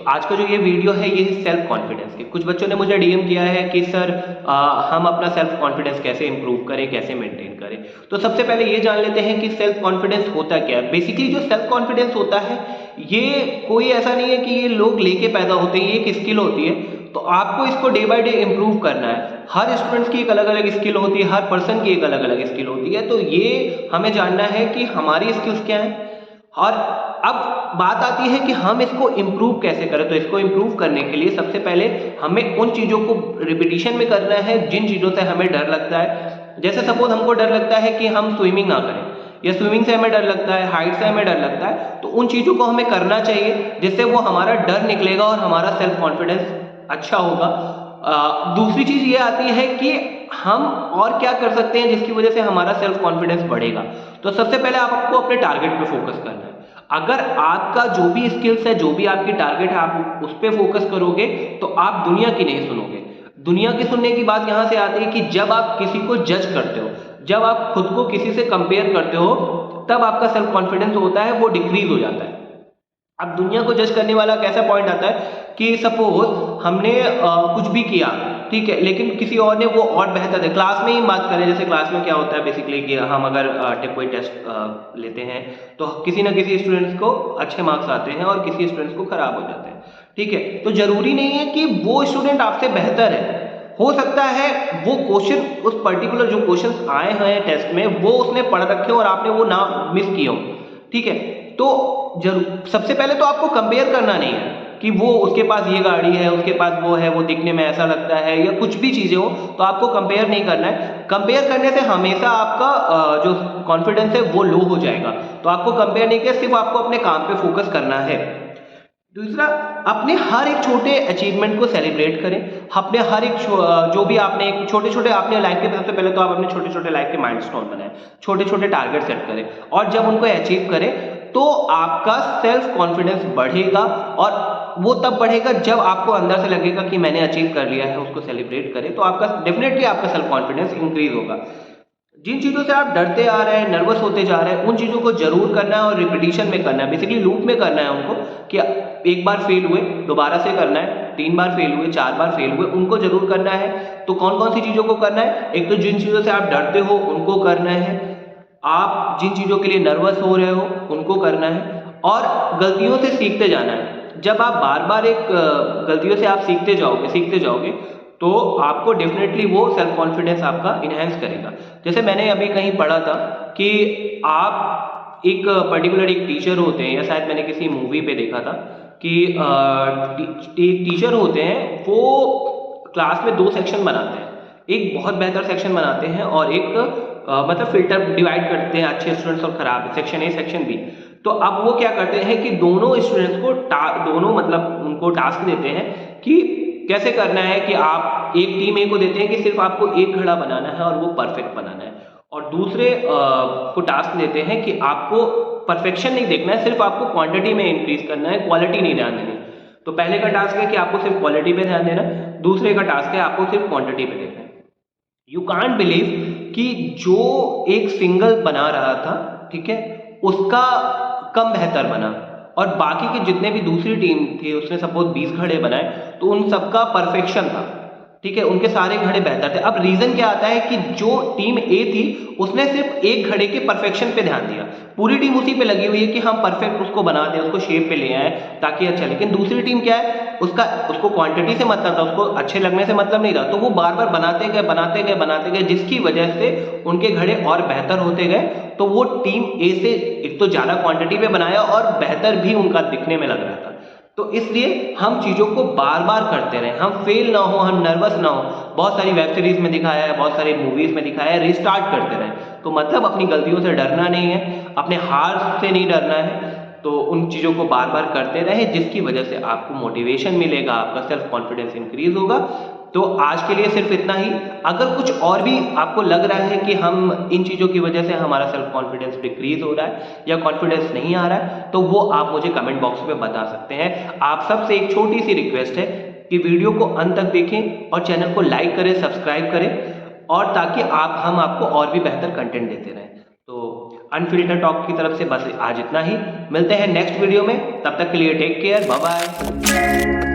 आज का जो ये वीडियो है ये सेल्फ कॉन्फिडेंस की। कुछ बच्चों ने मुझे डीएम किया है कि सर हम अपना सेल्फ कॉन्फिडेंस कैसे इंप्रूव करें, कैसे मेंटेन करें। तो सबसे पहले ये जान लेते हैं कि सेल्फ कॉन्फिडेंस होता क्या है। बेसिकली जो सेल्फ कॉन्फिडेंस होता है ये कोई ऐसा नहीं है कि ये लोग लेके पैदा होते हैं, ये एक स्किल होती है। तो आपको इसको डे बाय डे इम्प्रूव करना है। हर स्टूडेंट्स की एक अलग अलग स्किल होती है, हर पर्सन की एक अलग अलग स्किल होती है। तो ये हमें जानना है कि हमारी स्किल्स क्या हैं। और अब बात आती है कि हम इसको इम्प्रूव कैसे करें। तो इसको इम्प्रूव करने के लिए सबसे पहले हमें उन चीज़ों को रिपीटिशन में करना है जिन चीज़ों से हमें डर लगता है। जैसे सपोज हमको डर लगता है कि हम स्विमिंग ना करें, या स्विमिंग से हमें डर लगता है, हाइट से हमें डर लगता है, तो उन चीज़ों को हमें करना चाहिए जिससे वो हमारा डर निकलेगा और हमारा सेल्फ कॉन्फिडेंस अच्छा होगा। दूसरी चीज़ ये आती है कि हम और क्या कर सकते हैं जिसकी वजह से हमारा सेल्फ कॉन्फिडेंस बढ़ेगा। तो सबसे पहले आपको अपने टारगेट पे फोकस करना है। अगर आपका जो भी स्किल्स है, जो भी आपकी टारगेट है, आप उस पर फोकस करोगे तो आप दुनिया की नहीं सुनोगे। दुनिया की सुनने की बात यहाँ से आती है कि जब आप किसी को जज करते हो, जब आप खुद को किसी से कंपेयर करते हो, तब आपका सेल्फ कॉन्फिडेंस होता है वो डिक्रीज हो जाता है। अब दुनिया को जज करने वाला कैसा पॉइंट आता है कि सपोज हमने कुछ भी किया, ठीक है, लेकिन किसी और ने वो और बेहतर है। क्लास में ही बात करें, जैसे क्लास में क्या होता है बेसिकली कि हम अगर कोई टेस्ट लेते हैं तो किसी ना किसी स्टूडेंट्स को अच्छे मार्क्स आते हैं और किसी स्टूडेंट्स को खराब हो जाते हैं, ठीक है। तो जरूरी नहीं है कि वो स्टूडेंट आपसे बेहतर है। हो सकता है वो क्वेश्चन, उस पर्टिकुलर जो क्वेश्चन आए हैं टेस्ट में, वो उसने पढ़ रखे हो और आपने वो ना मिस किए हो, ठीक है। तो जरूर सबसे पहले तो आपको कंपेयर करना नहीं है कि वो उसके पास ये गाड़ी है, उसके पास वो है, वो दिखने में ऐसा लगता है, या कुछ भी चीजें हो, तो आपको कंपेयर नहीं करना है। कंपेयर करने से हमेशा आपका जो कॉन्फिडेंस है वो लो हो जाएगा। तो आपको कंपेयर नहीं किया, सिर्फ आपको अपने काम पे फोकस करना है। दूसरा, अपने हर एक छोटे अचीवमेंट को सेलिब्रेट करें। अपने हर एक जो भी आपने एक छोटे छोटे आपने लाइफ के, सबसे पहले तो आप अपने छोटे छोटे लाइफ के माइलस्टोन बनाएं, छोटे छोटे टारगेट सेट करें, और जब उनको अचीव करें तो आपका सेल्फ कॉन्फिडेंस बढ़ेगा। और वो तब बढ़ेगा जब आपको अंदर से लगेगा कि मैंने अचीव कर लिया है, उसको सेलिब्रेट करें, तो आपका डेफिनेटली आपका सेल्फ कॉन्फिडेंस इंक्रीज होगा। जिन चीज़ों से आप डरते आ रहे हैं, नर्वस होते जा रहे हैं, उन चीज़ों को जरूर करना है और रिपीटिशन में करना है, बेसिकली लूप में करना है उनको। कि एक बार फेल हुए दोबारा से करना है, 3 बार फेल हुए, 4 बार फेल हुए, उनको जरूर करना है। तो कौन कौन सी चीज़ों को करना है? एक तो जिन चीज़ों से आप डरते हो उनको करना है, आप जिन चीज़ों के लिए नर्वस हो रहे हो उनको करना है, और गलतियों से सीखते जाना है। जब आप बार बार एक गलतियों से आप सीखते जाओगे तो आपको डेफिनेटली वो सेल्फ कॉन्फिडेंस आपका इनहेंस करेगा। जैसे मैंने अभी कहीं पढ़ा था कि आप एक पर्टिकुलर एक टीचर होते हैं, या शायद मैंने किसी मूवी पे देखा था कि एक टीचर होते हैं, वो क्लास में 2 सेक्शन बनाते हैं। एक बहुत बेहतर सेक्शन बनाते हैं और एक मतलब फिल्टर डिवाइड करते हैं अच्छे स्टूडेंट्स और खराब, सेक्शन ए सेक्शन बी। तो अब वो क्या करते हैं कि दोनों स्टूडेंट्स को दोनों मतलब उनको टास्क देते हैं कि कैसे करना है। कि आप एक टीम ए को देते हैं कि सिर्फ आपको एक घड़ा बनाना है और वो परफेक्ट बनाना है, और दूसरे को टास्क देते हैं कि आपको परफेक्शन नहीं देखना है, सिर्फ आपको क्वांटिटी में इंक्रीज करना है, क्वालिटी नहीं ध्यान देनी। तो पहले का टास्क है कि आपको सिर्फ क्वालिटी पे ध्यान देना, दूसरे का टास्क है आपको सिर्फ क्वांटिटी पे देखना है। यू कांट बिलीव कि जो एक सिंगल बना रहा था, ठीक है, उसका कम बेहतर बना, और बाकी के जितने भी दूसरी टीम थी उसने सपोज 20 घड़े बनाए, तो उन सबका परफेक्शन था, ठीक है, उनके सारे घड़े बेहतर थे। अब रीजन क्या आता है कि जो टीम ए थी उसने सिर्फ एक घड़े के परफेक्शन पे ध्यान दिया, पूरी टीम उसी पे लगी हुई है कि हम परफेक्ट उसको बना दें, उसको शेप पे ले आए ताकि अच्छा। लेकिन दूसरी टीम क्या है, उसको क्वांटिटी से मतलब था, उसको अच्छे लगने से मतलब नहीं था, तो वो बार बार बनाते गए, जिसकी वजह से उनके घड़े और बेहतर होते गए। तो वो टीम ए से एक तो ज्यादा क्वांटिटी पे बनाया और बेहतर भी उनका दिखने में लग रहा था। तो इसलिए हम चीज़ों को बार बार करते रहें, हम फेल ना हो, हम नर्वस ना हो। बहुत सारी वेब सीरीज में दिखाया है, बहुत सारी मूवीज में दिखाया है, रिस्टार्ट करते रहें। तो मतलब अपनी गलतियों से डरना नहीं है, अपने हार से नहीं डरना है। तो उन चीज़ों को बार बार करते रहें जिसकी वजह से आपको मोटिवेशन मिलेगा, आपका सेल्फ कॉन्फिडेंस इंक्रीज होगा। तो आज के लिए सिर्फ इतना ही। अगर कुछ और भी आपको लग रहा है कि हम इन चीज़ों की वजह से हमारा सेल्फ कॉन्फिडेंस डिक्रीज हो रहा है या कॉन्फिडेंस नहीं आ रहा है, तो वो आप मुझे कमेंट बॉक्स में बता सकते हैं। आप सबसे एक छोटी सी रिक्वेस्ट है कि वीडियो को अंत तक देखें और चैनल को लाइक करें, सब्सक्राइब करें, और ताकि हम आपको और भी बेहतर कंटेंट देते रहें। तो अनफिल्टर टॉक की तरफ से बस आज इतना ही। मिलते हैं नेक्स्ट वीडियो में, तब तक के लिए टेक केयर, बाय बाय।